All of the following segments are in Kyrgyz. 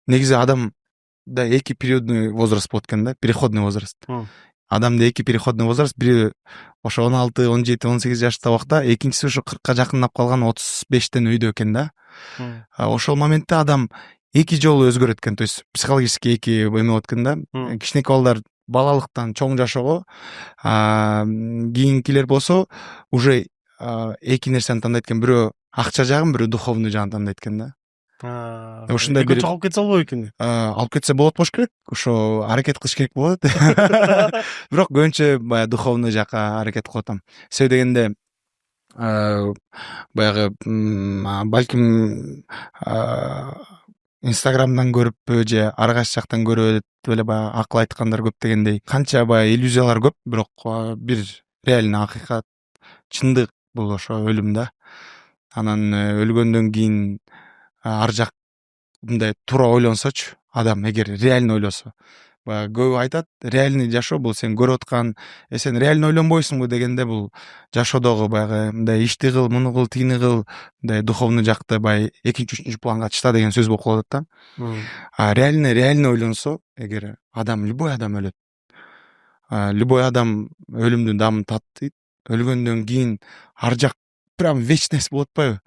негизи адамда эки периодный возраст болот экен да, переходный возраст. Адамда эки переходный возраст, бири ошо 16, 17, 18 жашта убакта, экинчиси ошо 40-ка жакындап калган 35тен өйдө экен да. Ошол моментте адам эки жолу өзгөрөт экен, то есть психологически эки эме болот экен да. Кичинекей балдар балалыктан чоң жашоого, кийинкилер болсо уже эки нерсени тандайт экен, бирөө акча жагын, бирөө духовный жагын тандайт экен да. Ушундай бир алып кетсе болбойт экен. Алып кетсе болот болуш керек, ошо аракет кылыш керек болот. Бирок көбүнчө баягы духовный жакка аракет кылып атам. Себеби дегенде баягы балким Инстаграмдан көрүппү же ар кайсы жактан көрүп эле баягы акыл айткандар көп дегендей, канча баягы иллюзиялар көп, бирок бир реальный акыйкат, чындык бул ошо өлүм да. Анан өлгөндөн кийин ар жак мындай туура ойлонсочу, адам эгер реально ойлосо, баягы көбү айтат, реальный жашоо бул сен көрүп аткан, сен реально ойлонбойсуңбу дегенде, бул жашоодогу баягы мындай ишти кыл, муну кыл, тигини кыл, мындай духовный жакты баягы экинчи, үчүнчү планга ташта деген сөз болуп калып атат да. Реально ойлонсо, эгер адам, любой адам өлөт. Любой адам өлүмдүн дамын таттыйт. Өлгөндөн кийин ар жак прям вечность болуп атпайбы?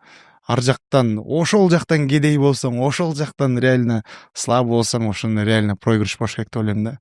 Ар жактан, ошол жактан кедей болсоң, ошол жактан реально слабый болсоң, ошону реально проигрыш болуш керек деп ойлойм да.